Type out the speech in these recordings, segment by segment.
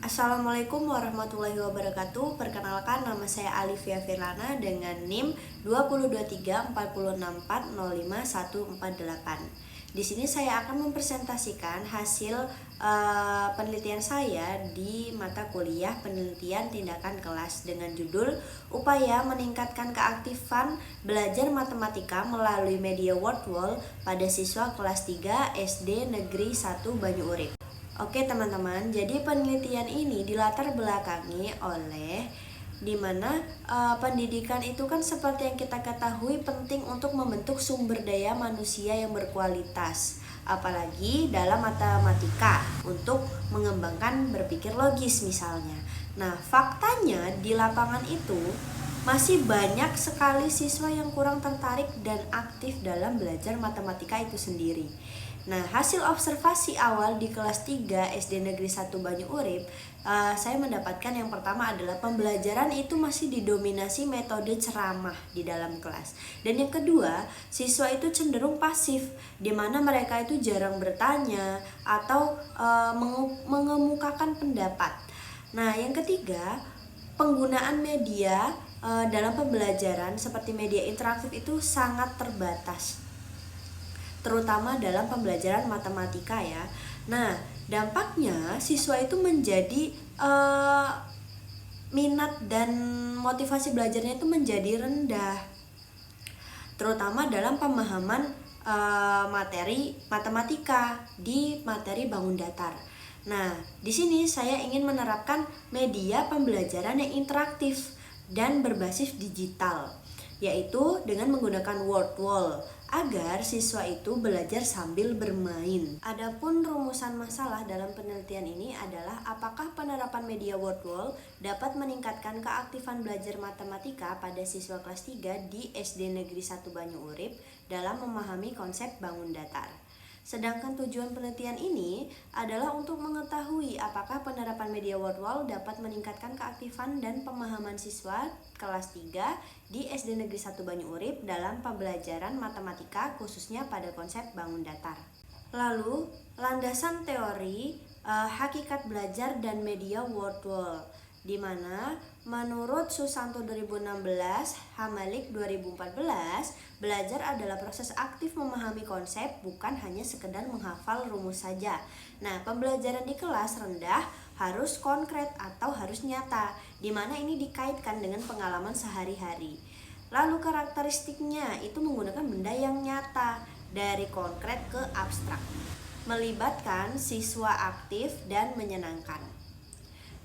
Assalamualaikum warahmatullahi wabarakatuh. Perkenalkan, nama saya Alifia Firlana dengan NIM 2023446405148. Di sini saya akan mempresentasikan hasil penelitian saya di mata kuliah penelitian tindakan kelas dengan judul Upaya Meningkatkan Keaktifan Belajar Matematika Melalui Media WordWall pada siswa kelas 3 SD Negeri 1 Banyu Urip. Oke teman-teman, jadi penelitian ini dilatar belakangi oleh dimana pendidikan itu kan seperti yang kita ketahui penting untuk membentuk sumber daya manusia yang berkualitas, apalagi dalam matematika untuk mengembangkan berpikir logis misalnya. Nah, faktanya di lapangan itu masih banyak sekali siswa yang kurang tertarik dan aktif dalam belajar matematika itu sendiri. Nah, hasil observasi awal di kelas 3 SD Negeri 1 Banyu Urip, saya mendapatkan yang pertama adalah pembelajaran itu masih didominasi metode ceramah di dalam kelas. Dan yang kedua, siswa itu cenderung pasif, di mana mereka itu jarang bertanya atau mengemukakan pendapat. Nah, yang ketiga, penggunaan media dalam pembelajaran seperti media interaktif itu sangat terbatas, terutama dalam pembelajaran matematika ya. Nah, dampaknya siswa itu menjadi minat dan motivasi belajarnya itu menjadi rendah, terutama dalam pemahaman materi matematika di materi bangun datar. Nah, di sini saya ingin menerapkan media pembelajaran yang interaktif dan berbasis digital, yaitu dengan menggunakan WordWall agar siswa itu belajar sambil bermain. Adapun rumusan masalah dalam penelitian ini adalah apakah penerapan media WordWall dapat meningkatkan keaktifan belajar matematika pada siswa kelas 3 di SD Negeri 1 Banyu Urip dalam memahami konsep bangun datar. Sedangkan tujuan penelitian ini adalah untuk mengetahui apakah penerapan media WordWall dapat meningkatkan keaktifan dan pemahaman siswa kelas 3 di SD Negeri 1 Banyu Urip dalam pembelajaran matematika khususnya pada konsep bangun datar. Lalu, landasan teori hakikat belajar dan media WordWall, di mana menurut Susanto 2016, Hamalik 2014, belajar adalah proses aktif memahami konsep, bukan hanya sekedar menghafal rumus saja. Nah, pembelajaran di kelas rendah harus konkret atau harus nyata, di mana ini dikaitkan dengan pengalaman sehari-hari. Lalu karakteristiknya itu menggunakan benda yang nyata, dari konkret ke abstrak, melibatkan siswa aktif dan menyenangkan.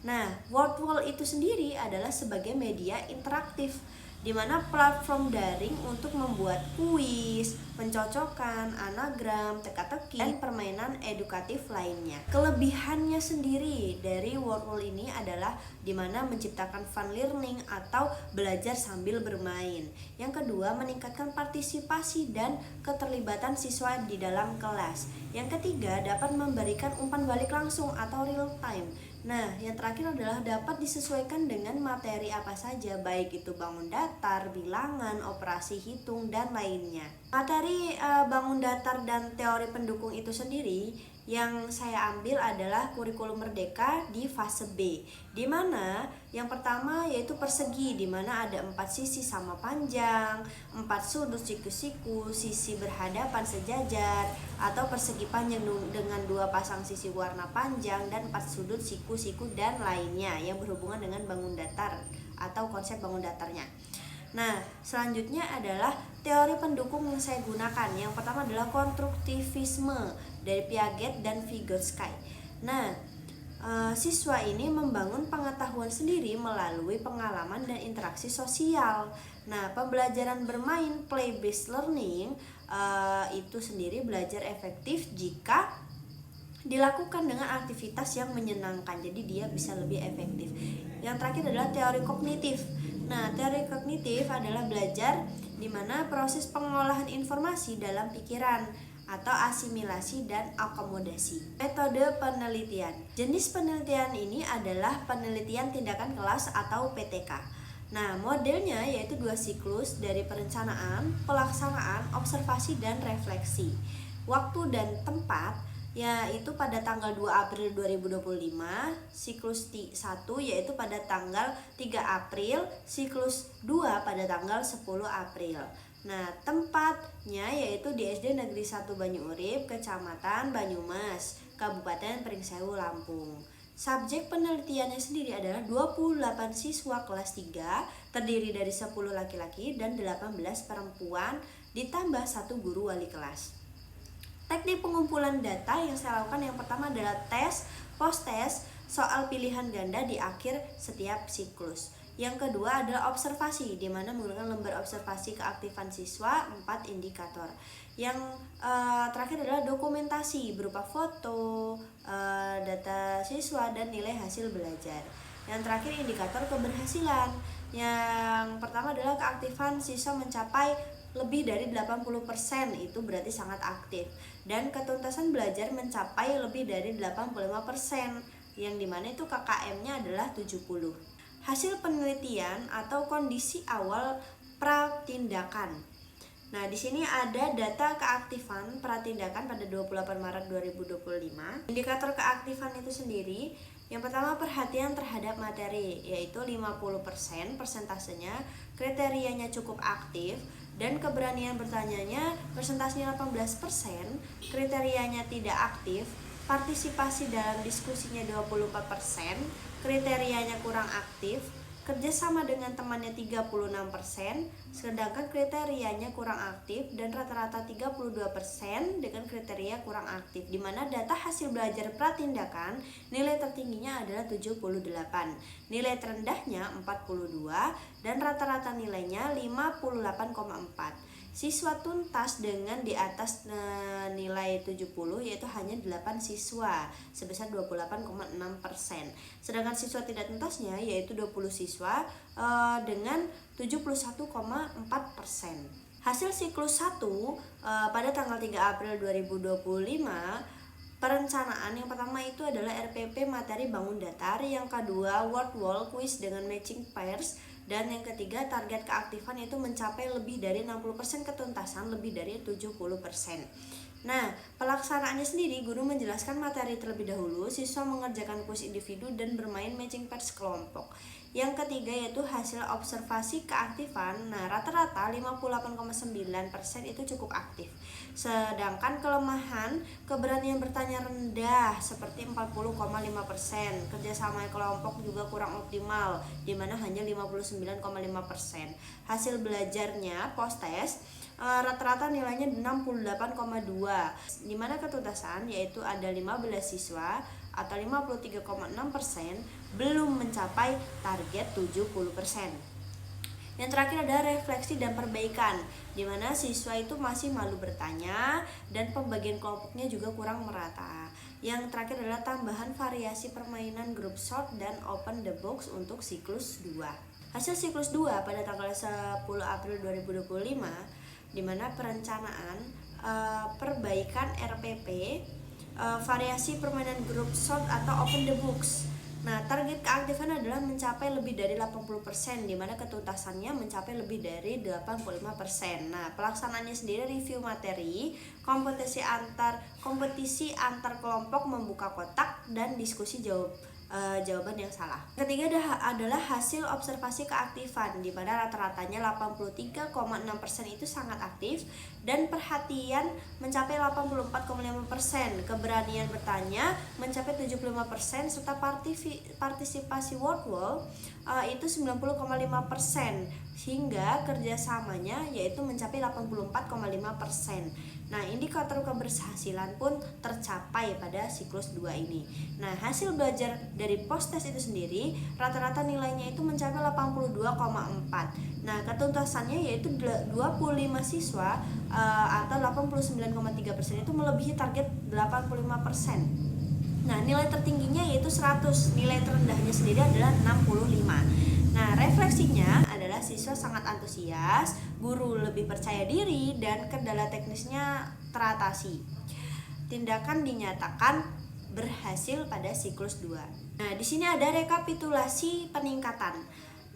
Nah, WordWall itu sendiri adalah sebagai media interaktif, di mana platform daring untuk membuat kuis, pencocokan, anagram, teka-teki, dan permainan edukatif lainnya. Kelebihannya sendiri dari WordWall ini adalah di mana menciptakan fun learning atau belajar sambil bermain. Yang kedua, meningkatkan partisipasi dan keterlibatan siswa di dalam kelas. Yang ketiga, dapat memberikan umpan balik langsung atau real time. Nah, yang terakhir adalah dapat disesuaikan dengan materi apa saja, baik itu bangun datar, bilangan, operasi hitung, dan lainnya. Materi bangun datar dan teori pendukung itu sendiri yang saya ambil adalah kurikulum merdeka di fase B, di mana yang pertama yaitu persegi, di mana ada 4 sisi sama panjang, 4 sudut siku-siku, sisi berhadapan sejajar, atau persegi panjang dengan 2 pasang sisi warna panjang, dan 4 sudut siku-siku dan lainnya yang berhubungan dengan bangun datar atau konsep bangun datarnya. Nah, selanjutnya adalah teori pendukung yang saya gunakan. Yang pertama adalah konstruktivisme dari Piaget dan Vygotsky. Nah, siswa ini membangun pengetahuan sendiri melalui pengalaman dan interaksi sosial. Nah, pembelajaran bermain play based learning itu sendiri belajar efektif jika dilakukan dengan aktivitas yang menyenangkan, jadi dia bisa lebih efektif. Yang terakhir adalah teori kognitif. Nah, teori kognitif adalah belajar di mana proses pengolahan informasi dalam pikiran atau asimilasi dan akomodasi. Metode penelitian. Jenis penelitian ini adalah penelitian tindakan kelas atau PTK. Nah, modelnya yaitu 2 siklus dari perencanaan, pelaksanaan, observasi, dan refleksi. Waktu dan tempat yaitu pada tanggal 2 April 2025, siklus 1 yaitu pada tanggal 3 April, siklus 2 pada tanggal 10 April. Nah, tempatnya yaitu di SD Negeri 1 Banyuurip, Kecamatan Banyumas, Kabupaten Pringsewu, Lampung. Subjek penelitiannya sendiri adalah 28 siswa kelas 3, terdiri dari 10 laki-laki dan 18 perempuan, ditambah 1 guru wali kelas. Teknik pengumpulan data yang saya lakukan yang pertama adalah tes, post-tes, soal pilihan ganda di akhir setiap siklus. Yang kedua adalah observasi, di mana menggunakan lembar observasi keaktifan siswa 4 indikator. Yang terakhir adalah dokumentasi berupa foto, data siswa, dan nilai hasil belajar. Yang terakhir indikator keberhasilan. Yang pertama adalah keaktifan siswa mencapai lebih dari 80%, itu berarti sangat aktif. Dan ketuntasan belajar mencapai lebih dari 85%, yang dimana itu KKM-nya adalah 70. Hasil penelitian atau kondisi awal pratindakan. Nah, di sini ada data keaktifan pratindakan pada 28 Maret 2025. Indikator keaktifan itu sendiri, yang pertama perhatian terhadap materi, yaitu 50% persentasenya, kriterianya cukup aktif, dan keberanian bertanyanya persentasenya 18%, kriterianya tidak aktif, partisipasi dalam diskusinya 24%, kriterianya kurang aktif, kerjasama dengan temannya 36%, sedangkan kriterianya kurang aktif, dan rata-rata 32% dengan kriteria kurang aktif, di mana data hasil belajar pratindakan nilai tertingginya adalah 78, nilai terendahnya 42, dan rata-rata nilainya 58,4. Siswa tuntas dengan di atas nilai 70 yaitu hanya 8 siswa sebesar 28,6%. Sedangkan siswa tidak tuntasnya yaitu 20 siswa dengan 71,4%. Hasil siklus 1 pada tanggal 3 April 2025, perencanaan yang pertama itu adalah RPP materi bangun datar, yang kedua word wall quiz dengan matching pairs, dan yang ketiga target keaktifan itu mencapai lebih dari 60%, ketuntasan lebih dari 70%. Nah, pelaksanaannya sendiri, guru menjelaskan materi terlebih dahulu, siswa mengerjakan kuis individu dan bermain matching pairs kelompok. Yang ketiga yaitu hasil observasi keaktifan. Nah, rata-rata 58,9% itu cukup aktif. Sedangkan kelemahan, keberanian bertanya rendah seperti 40,5%. Kerjasama kelompok juga kurang optimal, di mana hanya 59,5%. Hasil belajarnya post-test rata-rata nilainya 68,2, di mana ketuntasan yaitu ada 15 siswa atau 53,6% belum mencapai target 70%. Yang terakhir adalah refleksi dan perbaikan, di mana siswa itu masih malu bertanya dan pembagian kelompoknya juga kurang merata. Yang terakhir adalah tambahan variasi permainan group shot dan open the box untuk siklus 2. Hasil siklus 2 pada tanggal 10 April 2025, di mana perencanaan perbaikan RPP, variasi permainan group shot atau open the box. Nah, target keaktifan adalah mencapai lebih dari 80%, di mana ketuntasannya mencapai lebih dari 85%. Nah, pelaksanaannya sendiri review materi, kompetisi antar kelompok membuka kotak, dan diskusi jawaban yang salah. Ketiga adalah hasil observasi keaktifan, di mana rata-ratanya 83,6% itu sangat aktif dan perhatian mencapai 84,5%, keberanian bertanya mencapai 75%, serta partisipasi word wall itu 90,5%, hingga kerjasamanya yaitu mencapai 84,5%. Nah, indikator keberhasilan pun tercapai pada siklus 2 ini. Nah, hasil belajar dari post-test itu sendiri rata-rata nilainya itu mencapai 82,4. Nah, ketuntasannya yaitu 25 siswa atau 89,3% itu melebihi target 85%. Nah, nilai tertingginya yaitu 100, nilai terendahnya sendiri adalah 65. Nah, refleksinya adalah siswa sangat antusias, guru lebih percaya diri, dan kendala teknisnya teratasi. Tindakan dinyatakan berhasil pada siklus 2. Nah, di sini ada rekapitulasi peningkatan.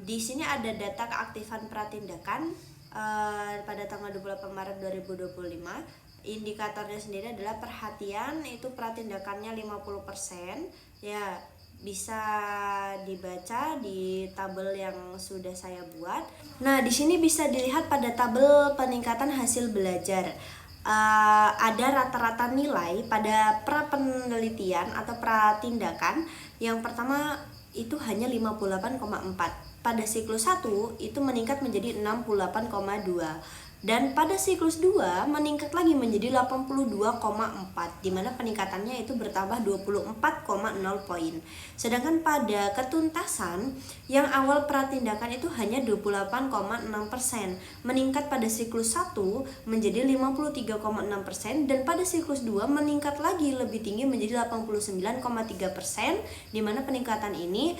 Di sini ada data keaktifan pratindakan pada tanggal 28 Maret 2025. indikatornya sendiri adalah perhatian, itu pratindakannya 50%. Ya, bisa dibaca di tabel yang sudah saya buat. Nah, di sini bisa dilihat pada tabel peningkatan hasil belajar. Ada rata-rata nilai pada pra penelitian atau pratindakan. Yang pertama itu hanya 58,4. Pada siklus 1 itu meningkat menjadi 68,2. Dan pada siklus 2 meningkat lagi menjadi 82,4, di mana peningkatannya itu bertambah 24,0 poin. Sedangkan pada ketuntasan yang awal pratindakan itu hanya 28,6%, meningkat pada siklus 1 menjadi 53,6%, dan pada siklus 2 meningkat lagi lebih tinggi menjadi 89,3%, di mana peningkatan ini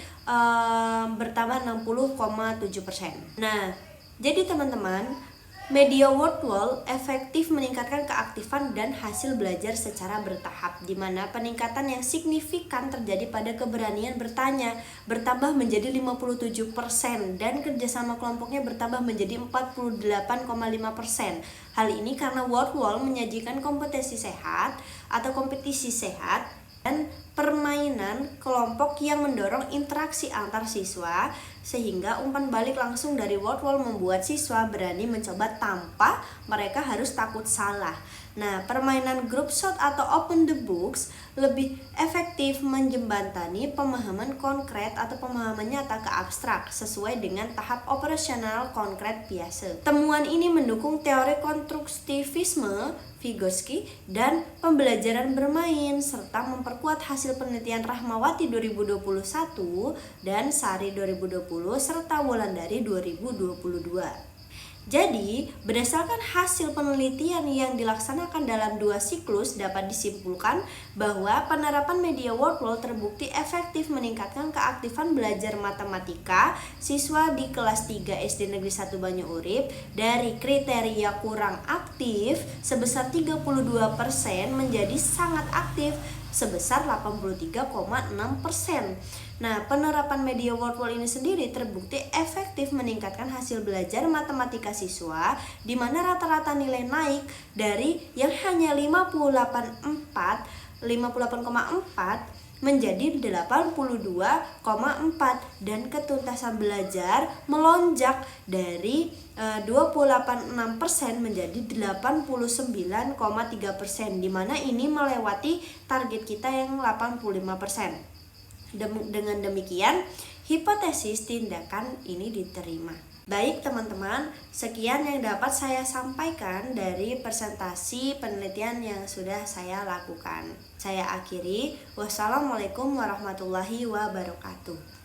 bertambah 60,7%. Nah, jadi teman-teman, media virtual efektif meningkatkan keaktifan dan hasil belajar secara bertahap, di mana peningkatan yang signifikan terjadi pada keberanian bertanya, bertambah menjadi 57%, dan kerjasama kelompoknya bertambah menjadi 48,5%. Hal ini karena virtual menyajikan kompetisi sehat atau kompetisi sehat dan permainan kelompok yang mendorong interaksi antar siswa, sehingga umpan balik langsung dari virtual membuat siswa berani mencoba tanpa mereka harus takut salah. Nah, permainan group shot atau open the books lebih efektif menjembatani pemahaman konkret atau pemahaman nyata ke abstrak sesuai dengan tahap operasional konkret biasa. Temuan ini mendukung teori konstruktivisme Vygotsky dan pembelajaran bermain, serta memperkuat hasil penelitian Rahmawati 2021 dan Sari 2020 serta Wulandari 2022. Jadi, berdasarkan hasil penelitian yang dilaksanakan dalam 2 siklus, dapat disimpulkan bahwa penerapan media virtual terbukti efektif meningkatkan keaktifan belajar matematika siswa di kelas 3 SD Negeri 1 Banyu Urip dari kriteria kurang aktif sebesar 32% menjadi sangat aktif sebesar 83,6%. Nah, penerapan media virtual ini sendiri terbukti efektif meningkatkan hasil belajar matematika siswa, di mana rata-rata nilai naik dari yang hanya 58,4 menjadi 82,4, dan ketuntasan belajar melonjak dari 28,6% menjadi 89,3%, di mana ini melewati target kita yang 85%. Dengan demikian, hipotesis tindakan ini diterima. Baik teman-teman, sekian yang dapat saya sampaikan dari presentasi penelitian yang sudah saya lakukan. Saya akhiri. Wassalamualaikum warahmatullahi wabarakatuh.